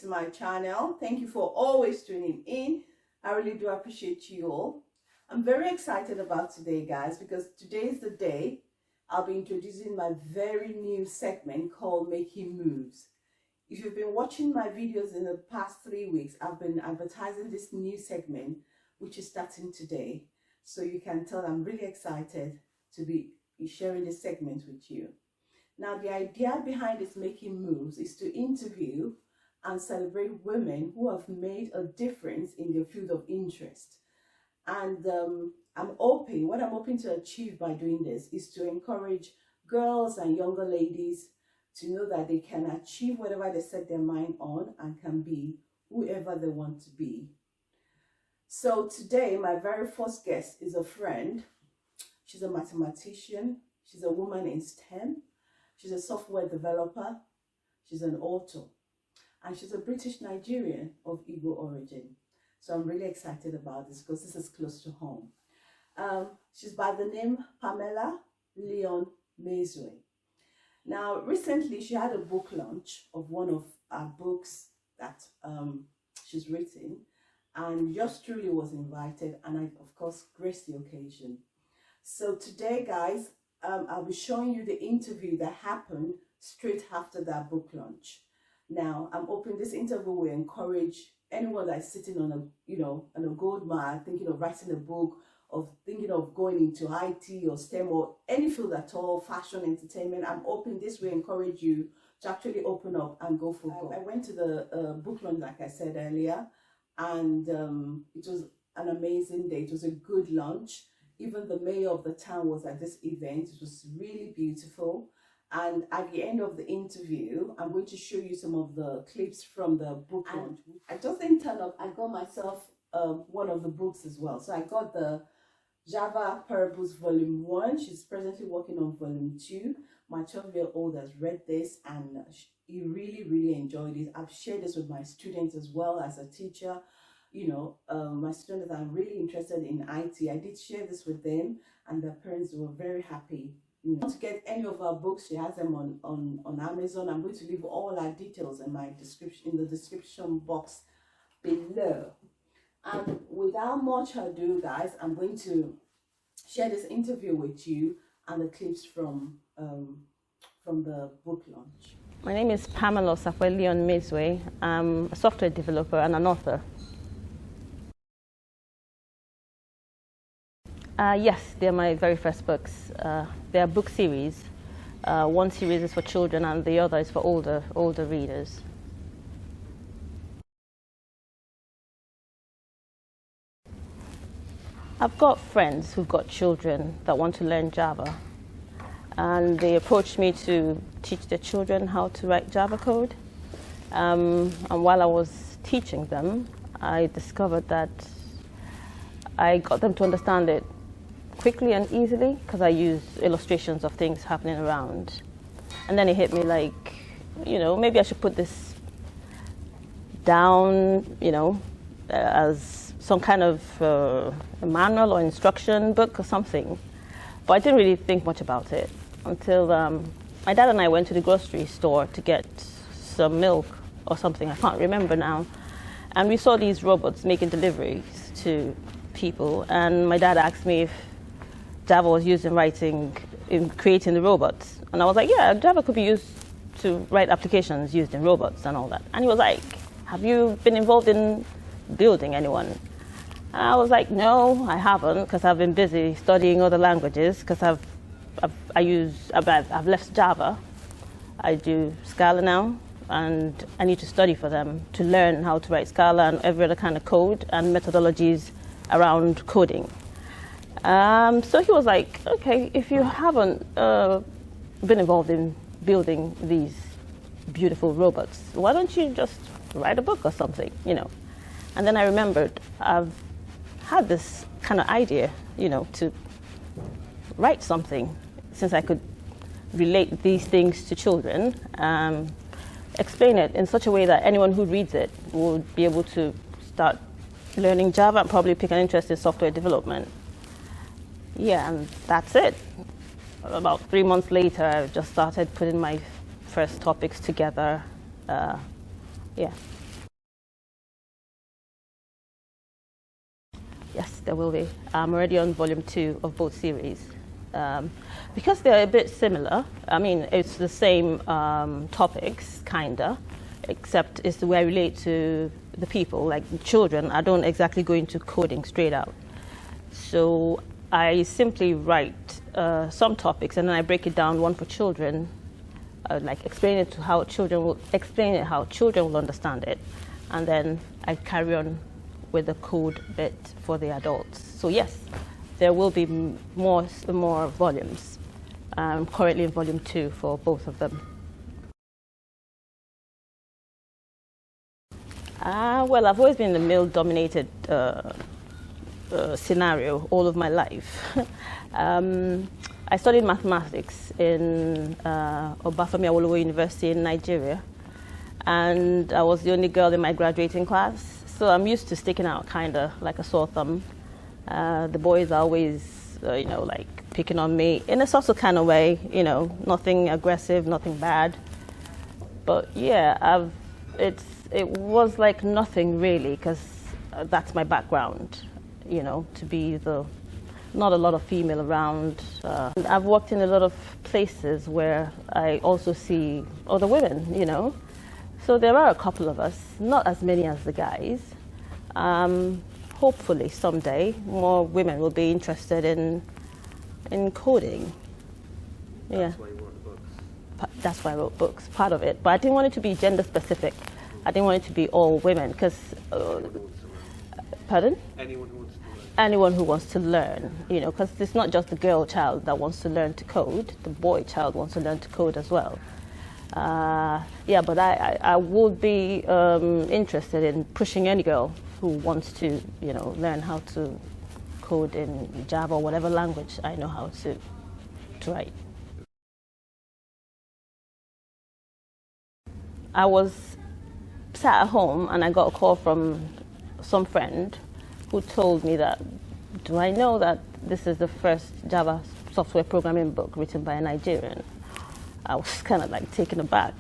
my channel. Thank you for always tuning in. I really do appreciate you all. I'm very excited about today, guys, because today is the day I'll be introducing my very new segment called Making Moves. If you've been watching my videos in the past 3 weeks, I've been advertising this new segment, which is starting today. So you can tell I'm really excited to be sharing this segment with you. Now, the idea behind this Making Moves is to interview and celebrate women who have made a difference in their field of interest. And what I'm hoping to achieve by doing this is to encourage girls and younger ladies to know that they can achieve whatever they set their mind on and can be whoever they want to be. So today, my very first guest is a friend. She's a mathematician. She's a woman in STEM. She's a software developer. She's an author. And she's a British Nigerian of Igbo origin. So I'm really excited about this because this is close to home. She's by the name Pamela Leon-Mezue. Now, recently she had a book launch of one of her books that she's written, and yours truly was invited, and I, of course, graced the occasion. So today, guys, I'll be showing you the interview that happened straight after that book launch. Now, I'm hoping this interview will encourage anyone that's sitting on a gold mine, thinking of writing a book, of thinking of going into IT or STEM or any field at all, fashion, entertainment. I'm hoping this will encourage you to actually open up and go for gold. I went to the book launch, like I said earlier, and it was an amazing day. It was a good launch. Even the mayor of the town was at this event. It was really beautiful. And at the end of the interview, I'm going to show you some of the clips from the book launch. I just didn't turn up. I got myself one of the books as well. So I got the Java Parables Volume 1. She's presently working on Volume 2. My 12-year-old has read this and he really, really enjoyed it. I've shared this with my students as well as a teacher. My students are really interested in IT. I did share this with them and their parents were very happy. To get any of our books, she has them on Amazon. I'm going to leave all our details in the description box below. And without much ado, guys, I'm going to share this interview with you and the clips from the book launch. My name is Pamela Obiageliaku Leon-Mezue. I'm a software developer and an author. Yes, they're my very first books. They are book series. One series is for children and the other is for older readers. I've got friends who've got children that want to learn Java, and they approached me to teach their children how to write Java code. And while I was teaching them, I discovered that I got them to understand it quickly and easily because I use illustrations of things happening around. And then it hit me like, maybe I should put this down, as some kind of a manual or instruction book or something. But I didn't really think much about it until my dad and I went to the grocery store to get some milk or something, I can't remember now. And we saw these robots making deliveries to people, and my dad asked me if Java was used in creating the robots. And I was like, yeah, Java could be used to write applications used in robots and all that. And he was like, have you been involved in building anyone? And I was like, no, I haven't, because I've been busy studying other languages, because I've left Java. I do Scala now, and I need to study for them to learn how to write Scala and every other kind of code and methodologies around coding. So he was like, okay, if you haven't been involved in building these beautiful robots, why don't you just write a book or something, And then I remembered I've had this kind of idea, to write something, since I could relate these things to children, explain it in such a way that anyone who reads it would be able to start learning Java and probably pick an interest in software development. Yeah, and that's it. About 3 months later, I just started putting my first topics together. Yeah. Yes, there will be. I'm already on volume 2 of both series. Because they're a bit similar, I mean, it's the same topics, kinda, except it's the way I relate to the people, like children. I don't exactly go into coding straight out. So I simply write some topics and then I break it down, one for children, like explain it how children will understand it, and then I carry on with the code bit for the adults. So yes, there will be more volumes. I'm currently in volume 2 for both of them. Well, I've always been in a male-dominated scenario all of my life. I studied mathematics in Obafemi University in Nigeria, and I was the only girl in my graduating class. So I'm used to sticking out kind of like a sore thumb. The boys are always, like picking on me in a sort of kind of way, nothing aggressive, nothing bad. But yeah, it was like nothing really, because that's my background, to be not a lot of female around. I've worked in a lot of places where I also see other women, So there are a couple of us, not as many as the guys. Hopefully someday more women will be interested in coding. That's why you wrote the books. That's why I wrote books, part of it. But I didn't want it to be gender specific. I didn't want it to be all women, because... Pardon? Anyone who wants to learn. Anyone who wants to learn, because it's not just the girl child that wants to learn to code. The boy child wants to learn to code as well. Yeah, but I would be interested in pushing any girl who wants to, learn how to code in Java or whatever language I know how to write. I was sat at home and I got a call from some friend who told me that, do I know that this is the first Java software programming book written by a Nigerian? I was kind of like taken aback,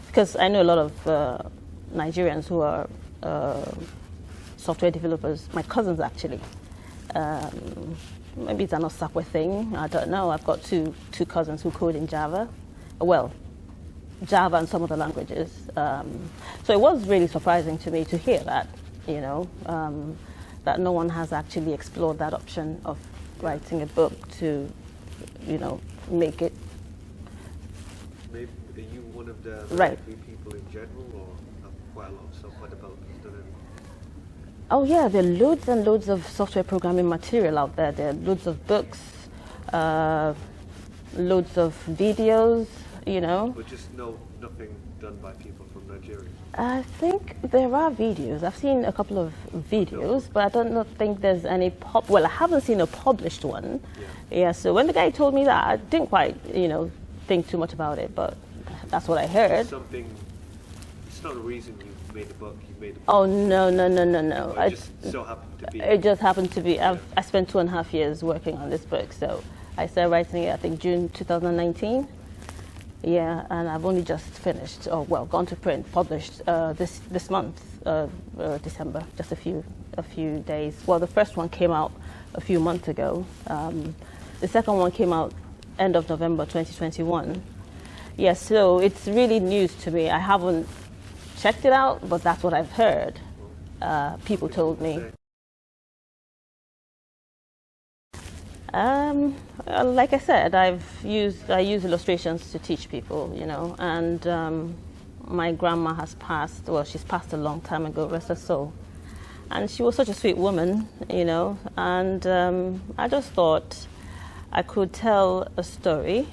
because I know a lot of Nigerians who are software developers, my cousins actually. Maybe it's an Osakwe thing, I don't know. I've got two cousins who code in Java. Well, Java and some other languages. So it was really surprising to me to hear that, that no one has actually explored that option of writing a book to, make it. Maybe are you one of the right. few people in general, or have quite a lot of software developers done it? Oh yeah, there are loads and loads of software programming material out there. There are loads of books, loads of videos, But just nothing done by people from Nigeria? I think there are videos. I've seen a couple of videos, but I don't think there's any well, I haven't seen a published one. Yeah, so when the guy told me that, I didn't quite, think too much about it, but that's what I heard. It's not a reason you made a book, you made a book. Oh, no. It just so happened to be. It just happened to be. I spent 2.5 years working on this book, so I started writing it, I think, June 2019. Yeah, and I've only just finished, gone to print, published this month, December, just a few days. Well, the first one came out a few months ago. The second one came out end of November 2021. Yeah, so it's really news to me. I haven't checked it out, but that's what I've heard. People told me. Like I said, I use illustrations to teach people, and my grandma has passed. Well, she's passed a long time ago, rest her soul. And she was such a sweet woman, and I just thought I could tell a story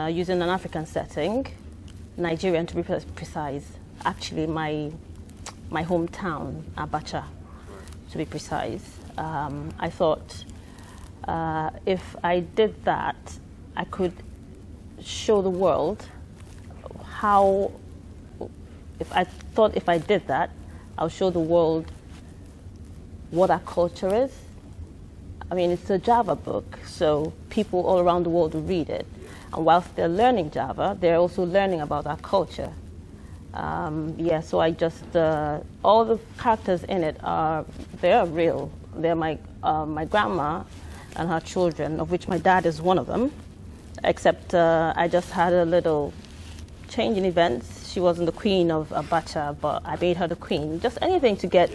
using an African setting, Nigerian to be precise. Actually, my hometown, Abacha, to be precise. I thought if I did that, I could show the world how. If I did that, I'll show the world what our culture is. I mean, it's a Java book, so people all around the world will read it. And whilst they're learning Java, they're also learning about our culture. Yeah, so I just, all the characters in it they're real. They're my grandma and her children, of which my dad is one of them, except I just had a little change in events. She wasn't the queen of Abacha, but I made her the queen. Just anything to get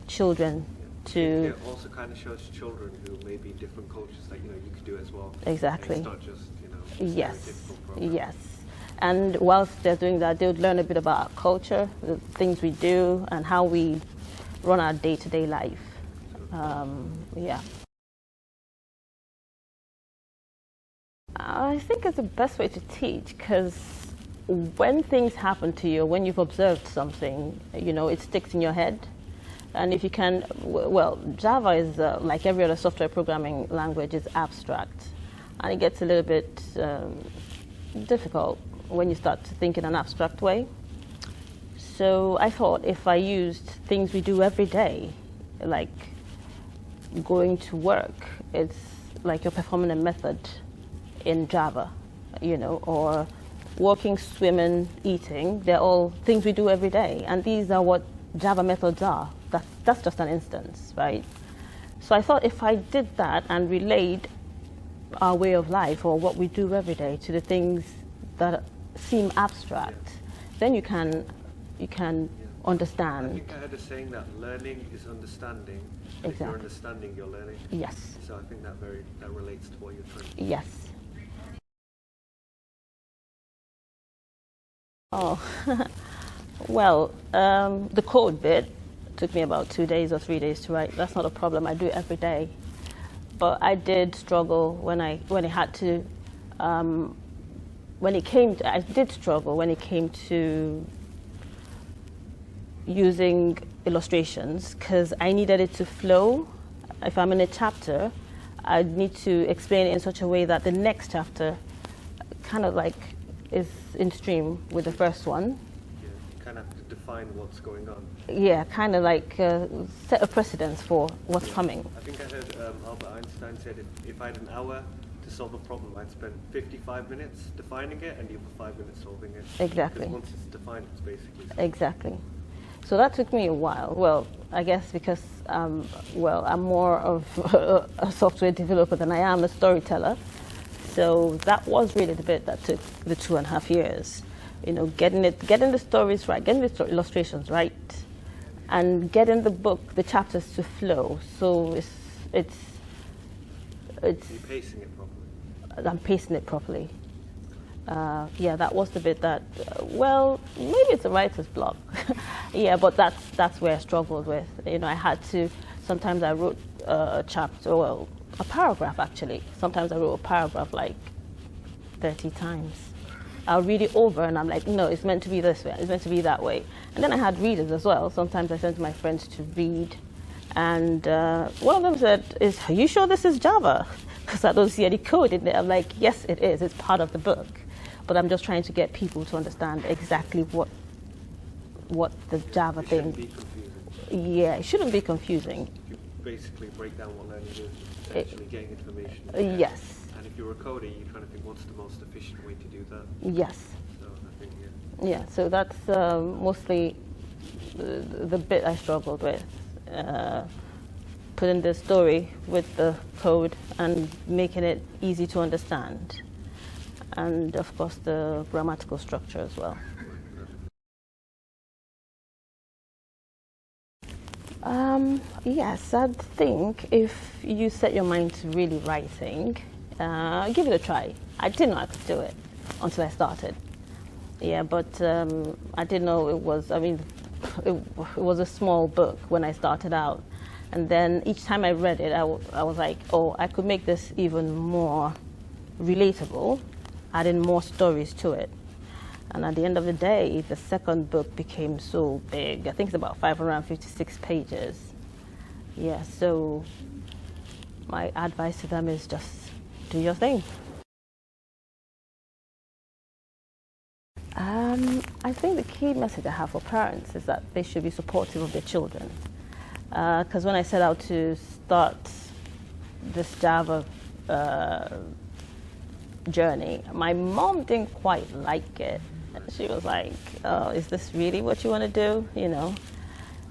children to... It also kind of shows children who may be different cultures that, you could do it as well. Exactly. And it's not just, Yes, stereotypical program. yes. And whilst they're doing that, they would learn a bit about our culture, the things we do, and how we run our day-to-day life. Yeah. I think it's the best way to teach, because when things happen to you, when you've observed something, it sticks in your head. And if you can, well, Java is, like every other software programming language, is abstract. And it gets a little bit difficult when you start to think in an abstract way. So I thought if I used things we do every day, like going to work, it's like you're performing a method in Java, or walking, swimming, eating, they're all things we do every day. And these are what Java methods are. That's just an instance, right? So I thought if I did that and relayed our way of life or what we do every day to the things that seem abstract, then you can understand. I think I heard a saying that learning is understanding. And If you're understanding, you're learning. Yes. So I think that relates to what you're trying to do. Yes. Oh, well, the code bit took me about 2 days or 3 days to write. That's not a problem. I do it every day. But I did struggle I did struggle when it came to using illustrations, because I needed it to flow. If I'm in a chapter, I need to explain it in such a way that the next chapter kind of like is in stream with the first one. Yeah, you kind of have to define what's going on. Yeah, kind of like set a precedence for what's coming. I think I heard Albert Einstein said if I had an hour to solve a problem, I'd spend 55 minutes defining it and the other 5 minutes solving it. Exactly. Because once it's defined, it's basically solved. Exactly. So that took me a while. Well, I guess because I'm more of a software developer than I am a storyteller. So that was really the bit that took the 2.5 years. Getting the stories right, getting the illustrations right, and getting the book, the chapters to flow. So it's. You're pacing it properly. I'm pacing it properly. Yeah, that was the bit that, maybe it's a writer's block. Yeah, but that's where I struggled with. I had to, sometimes I wrote a chapter, a paragraph actually. Sometimes I wrote a paragraph like 30 times. I'll read it over and I'm like, no, it's meant to be this way, it's meant to be that way. And then I had readers as well. Sometimes I sent my friends to read. And one of them said, are you sure this is Java? Because I don't see any code in there. I'm like, yes, it is. It's part of the book. But I'm just trying to get people to understand exactly what the Java thing. It shouldn't be confusing. Yeah, it shouldn't be confusing. You basically break down what learning is, essentially getting information. Yes. And if you're a coder, you're trying to think what's the most efficient way to do that. Yes. So I think, Yeah, so that's mostly the bit I struggled with. Putting the story with the code and making it easy to understand. And of course the grammatical structure as well. Yes, I think if you set your mind to really writing, give it a try. I didn't know I could do it until I started. Yeah, but I didn't know it was, it was a small book when I started out. And then each time I read it, I was like, oh, I could make this even more relatable, adding more stories to it. And at the end of the day, the second book became so big. I think it's about 556 pages. Yeah, so my advice to them is just do your thing. I think the key message I have for parents is that they should be supportive of their children. Because when I set out to start this Java journey, my mom didn't quite like it. She was like, "Oh, is this really what you want to do?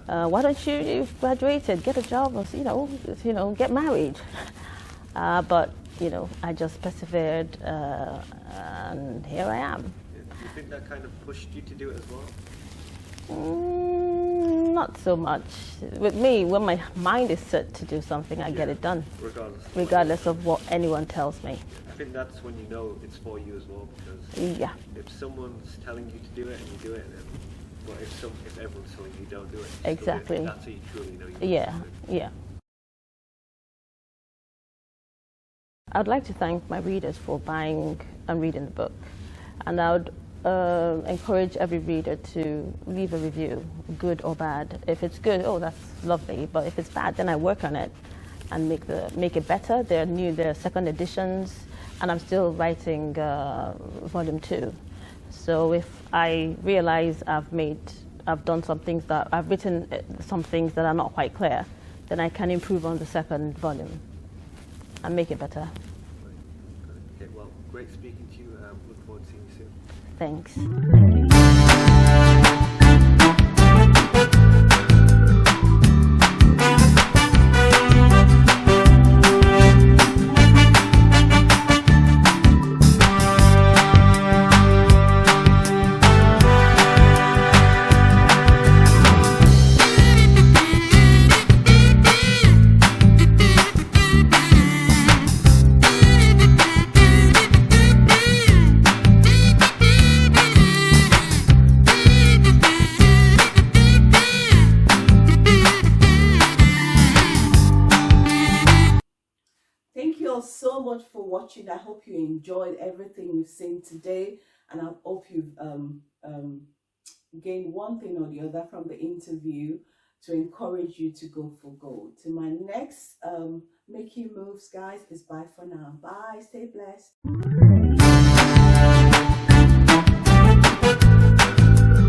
Why don't you've graduated, get a job, or get married." But I just persevered, and here I am. Do you think that kind of pushed you to do it as well? Not so much. With me, when my mind is set to do something, I get it done, regardless of what anyone tells me. I think that's when you know it's for you as well, because if someone's telling you to do it and you do it, then if everyone's telling you don't do it, exactly. Do it, that's how you truly know you Yeah. I'd like to thank my readers for buying and reading the book, and I would encourage every reader to leave a review, good or bad. If it's good, oh, that's lovely. But if it's bad, then I work on it and make it better. There are second editions, and I'm still writing volume 2. So if I realize I've written some things that are not quite clear, then I can improve on the second volume and make it better. Okay, well, great speaking to you. Look forward to seeing you soon. Thanks. So much for watching. I hope you enjoyed everything we've seen today, and I hope you've gained one thing or the other from the interview to encourage you to go for gold. To my next making moves, guys, is bye for now. Bye, stay blessed.